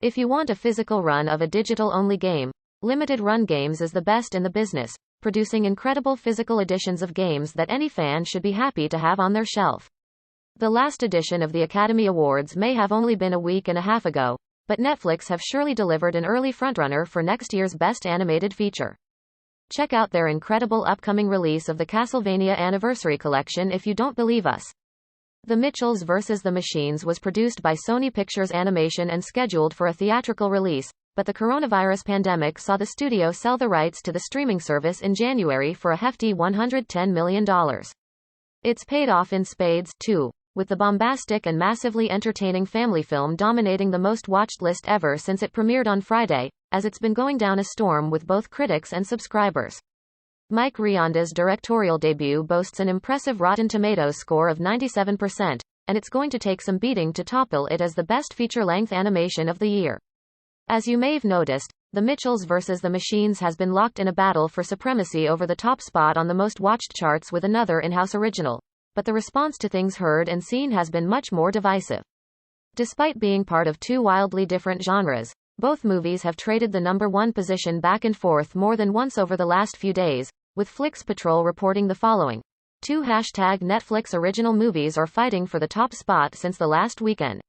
If you want a physical run of a digital-only game, Limited Run Games is the best in the business, producing incredible physical editions of games that any fan should be happy to have on their shelf. The last edition of the Academy Awards may have only been a week and a half ago, but Netflix have surely delivered an early frontrunner for next year's Best Animated Feature. Check out their incredible upcoming release of the Castlevania Anniversary Collection if you don't believe us. The Mitchells vs. the Machines was produced by Sony Pictures Animation and scheduled for a theatrical release, but the coronavirus pandemic saw the studio sell the rights to the streaming service in January for a hefty $110 million. It's paid off in spades, too, with the bombastic and massively entertaining family film dominating the most watched list ever since it premiered on Friday, as it's been going down a storm with both critics and subscribers. Mike Rionda's directorial debut boasts an impressive Rotten Tomatoes score of 97%, and it's going to take some beating to topple it as the best feature-length animation of the year. As you may have noticed, The Mitchells vs. the Machines has been locked in a battle for supremacy over the top spot on the most watched charts with another in-house original, but the response to Things Heard and Seen has been much more divisive. Despite being part of two wildly different genres, both movies have traded the number one position back and forth more than once over the last few days, with Flix Patrol reporting the following. Two #Netflix original movies are fighting for the top spot since the last weekend.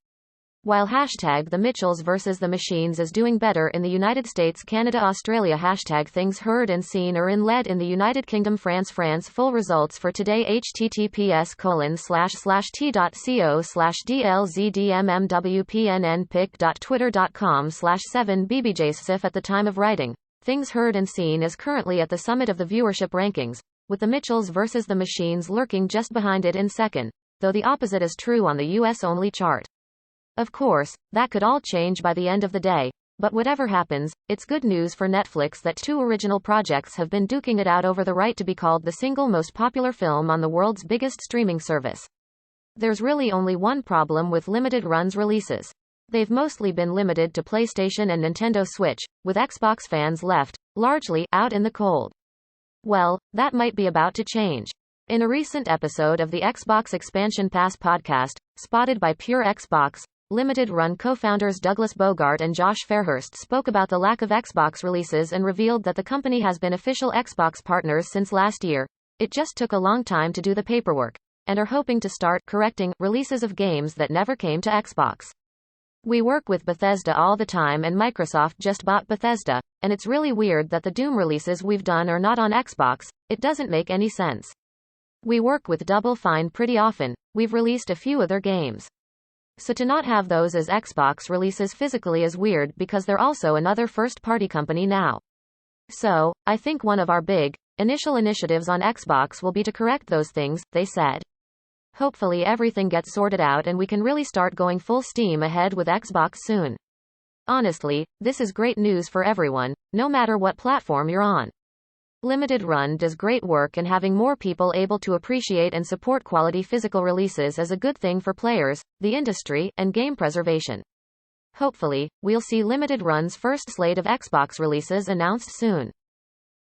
While #The Mitchells vs. the Machines is doing better in the United States, Canada, Australia, #Things Heard and Seen are in lead in the United Kingdom, France. Full results for today: https://t.co/dlzdmmwpnnpic.twitter.com/7bbjsif. At the time of writing, Things Heard and Seen is currently at the summit of the viewership rankings, with The Mitchells vs. the Machines lurking just behind it in second, though the opposite is true on the US-only chart. Of course, that could all change by the end of the day, but whatever happens, it's good news for Netflix that two original projects have been duking it out over the right to be called the single most popular film on the world's biggest streaming service. There's really only one problem with limited runs releases. They've mostly been limited to PlayStation and Nintendo Switch, with Xbox fans left, largely, out in the cold. Well, that might be about to change. In a recent episode of the Xbox Expansion Pass podcast, spotted by Pure Xbox, Limited Run co-founders Douglas Bogart and Josh Fairhurst spoke about the lack of Xbox releases and revealed that the company has been official Xbox partners since last year. It just took a long time to do the paperwork, and are hoping to start correcting releases of games that never came to Xbox. We work with Bethesda all the time, and Microsoft just bought Bethesda, and it's really weird that the Doom releases we've done are not on Xbox. It doesn't make any sense. We work with Double Fine pretty often. We've released a few of their games. So to not have those as Xbox releases physically is weird because they're also another first-party company now. So, I think one of our big, initial initiatives on Xbox will be to correct those things, they said. Hopefully everything gets sorted out and we can really start going full steam ahead with Xbox soon. Honestly, this is great news for everyone, no matter what platform you're on. Limited Run does great work, and having more people able to appreciate and support quality physical releases is a good thing for players, the industry, and game preservation. Hopefully, we'll see Limited Run's first slate of Xbox releases announced soon.